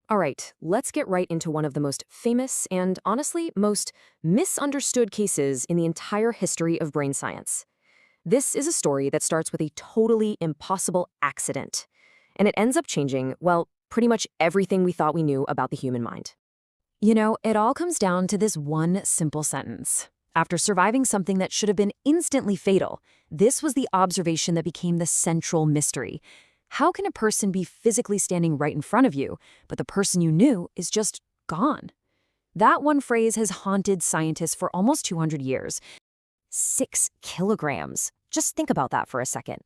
All right, let's get right into one of the most famous and, honestly, most misunderstood cases in the entire history of brain science. This is a story that starts with a totally impossible accident, and it ends up changing, well, pretty much everything we thought we knew about the human mind. It all comes down to this one simple sentence. After surviving something that should have been instantly fatal, this was the observation that became the central mystery. How can a person be physically standing right in front of you, but the person you knew is just gone? That one phrase has haunted scientists for almost 200 years. 6 kilograms. Just think about that for a second.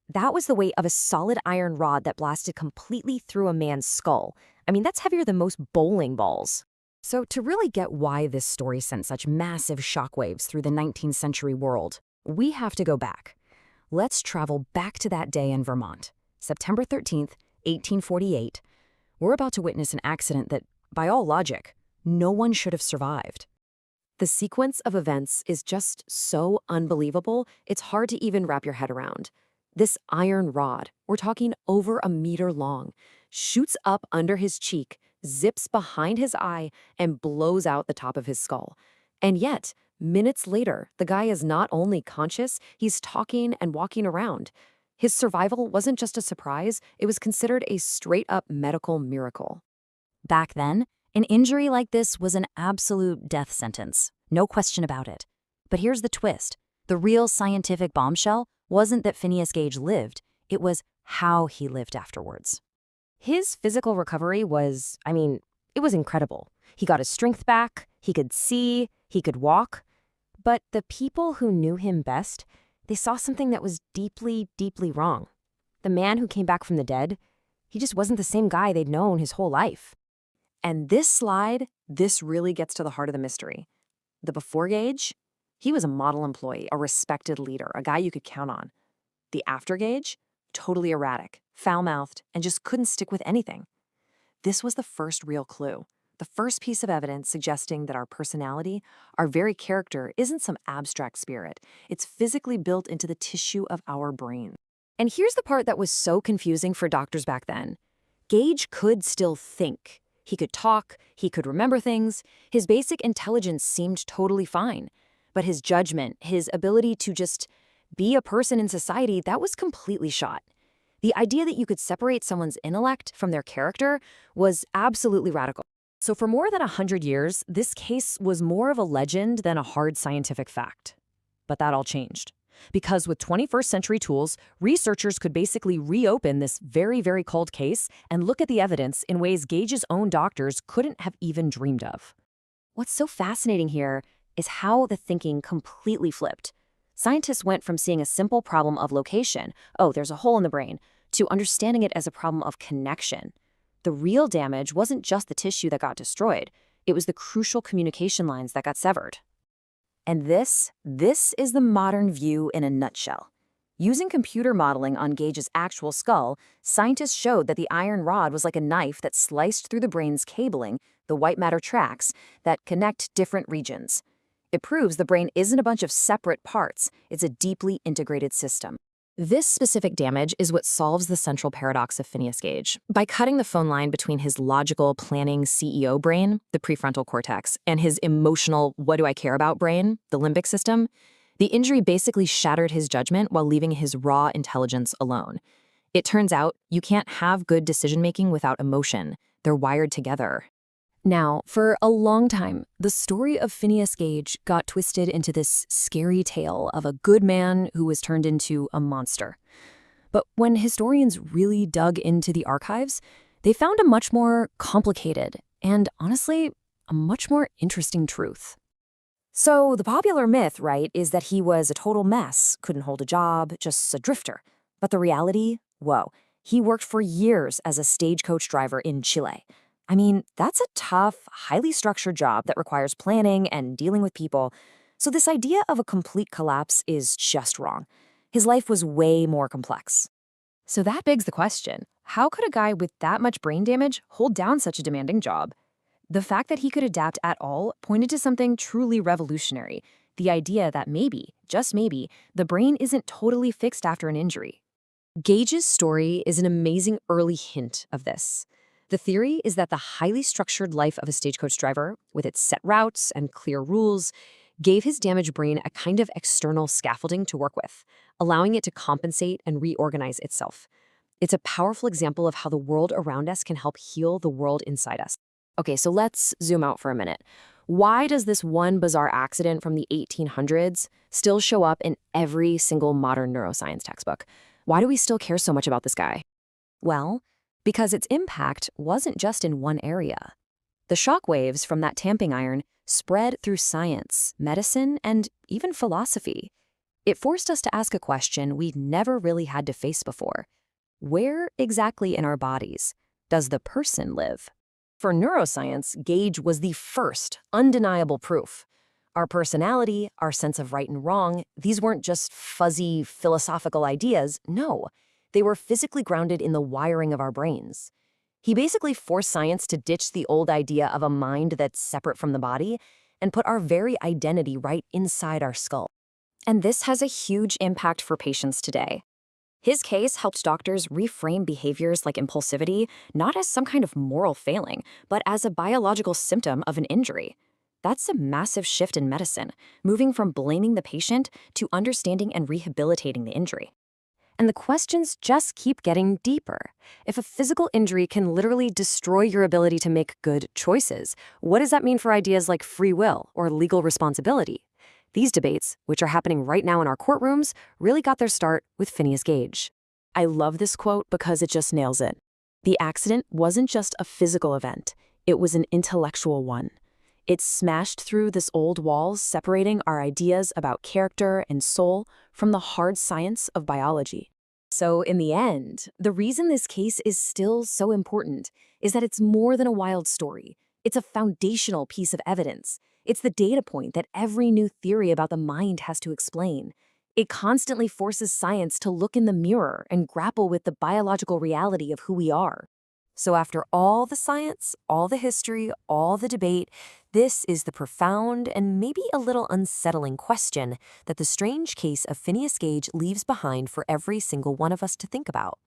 That was the weight of a solid iron rod that blasted completely through a man's skull. I mean, that's heavier than most bowling balls. So to really get why this story sent such massive shockwaves through the 19th century world, we have to go back. Let's travel back to that day in Vermont. September 13th, 1848. We're about to witness an accident that, by all logic, no one should have survived. The sequence of events is just so unbelievable, it's hard to even wrap your head around. This iron rod, we're talking over a meter long, shoots up under his cheek, zips behind his eye, and blows out the top of his skull. And yet, minutes later, the guy is not only conscious, he's talking and walking around. His survival wasn't just a surprise, it was considered a straight-up medical miracle. Back then, an injury like this was an absolute death sentence, no question about it. But here's the twist. The real scientific bombshell wasn't that Phineas Gage lived, it was how he lived afterwards. His physical recovery was, it was incredible. He got his strength back, he could see, he could walk. But the people who knew him best, they saw something that was deeply, deeply wrong. The man who came back from the dead, he just wasn't the same guy they'd known his whole life. And this really gets to the heart of the mystery. The before Gage, he was a model employee, a respected leader, a guy you could count on. The after Gage, totally erratic, foul-mouthed, and just couldn't stick with anything. This was the first real clue, the first piece of evidence suggesting that our personality, our very character, isn't some abstract spirit. It's physically built into the tissue of our brain. And here's the part that was so confusing for doctors back then. Gage could still think. He could talk, he could remember things, his basic intelligence seemed totally fine. But his judgment, his ability to just be a person in society, that was completely shot. The idea that you could separate someone's intellect from their character was absolutely radical. So for more than 100 years, this case was more of a legend than a hard scientific fact. But that all changed. Because with 21st century tools, researchers could basically reopen this very, very cold case and look at the evidence in ways Gage's own doctors couldn't have even dreamed of. What's so fascinating here is how the thinking completely flipped. Scientists went from seeing a simple problem of location, oh, there's a hole in the brain, to understanding it as a problem of connection. The real damage wasn't just the tissue that got destroyed, it was the crucial communication lines that got severed. And this is the modern view in a nutshell. Using computer modeling on Gage's actual skull, scientists showed that the iron rod was like a knife that sliced through the brain's cabling, the white matter tracks, that connect different regions. It proves the brain isn't a bunch of separate parts, it's a deeply integrated system. This specific damage is what solves the central paradox of Phineas Gage. By cutting the phone line between his logical, planning CEO brain, the prefrontal cortex, and his emotional, what do I care about brain, the limbic system, the injury basically shattered his judgment while leaving his raw intelligence alone. It turns out you can't have good decision-making without emotion. They're wired together. Now, for a long time, the story of Phineas Gage got twisted into this scary tale of a good man who was turned into a monster. But when historians really dug into the archives, they found a much more complicated and, honestly, a much more interesting truth. So the popular myth, right, is that he was a total mess, couldn't hold a job, just a drifter. But the reality? Whoa, he worked for years as a stagecoach driver in Chile. I mean, that's a tough, highly structured job that requires planning and dealing with people. So this idea of a complete collapse is just wrong. His life was way more complex. So that begs the question, how could a guy with that much brain damage hold down such a demanding job? The fact that he could adapt at all pointed to something truly revolutionary, the idea that maybe, just maybe, the brain isn't totally fixed after an injury. Gage's story is an amazing early hint of this. The theory is that the highly structured life of a stagecoach driver, with its set routes and clear rules, gave his damaged brain a kind of external scaffolding to work with, allowing it to compensate and reorganize itself. It's a powerful example of how the world around us can help heal the world inside us. Okay, so let's zoom out for a minute. Why does this one bizarre accident from the 1800s still show up in every single modern neuroscience textbook? Why do we still care so much about this guy? Well, because its impact wasn't just in one area. The shockwaves from that tamping iron spread through science, medicine, and even philosophy. It forced us to ask a question we'd never really had to face before. Where exactly in our bodies does the person live? For neuroscience, Gage was the first undeniable proof. Our personality, our sense of right and wrong, these weren't just fuzzy philosophical ideas. No, they were physically grounded in the wiring of our brains. He basically forced science to ditch the old idea of a mind that's separate from the body and put our very identity right inside our skull. And this has a huge impact for patients today. His case helped doctors reframe behaviors like impulsivity not as some kind of moral failing, but as a biological symptom of an injury. That's a massive shift in medicine, moving from blaming the patient to understanding and rehabilitating the injury. And the questions just keep getting deeper. If a physical injury can literally destroy your ability to make good choices, what does that mean for ideas like free will or legal responsibility? These debates, which are happening right now in our courtrooms, really got their start with Phineas Gage. I love this quote because it just nails it. The accident wasn't just a physical event, it was an intellectual one. It smashed through this old walls, separating our ideas about character and soul from the hard science of biology. So in the end, the reason this case is still so important is that it's more than a wild story. It's a foundational piece of evidence. It's the data point that every new theory about the mind has to explain. It constantly forces science to look in the mirror and grapple with the biological reality of who we are. So after all the science, all the history, all the debate, this is the profound and maybe a little unsettling question that the strange case of Phineas Gage leaves behind for every single one of us to think about.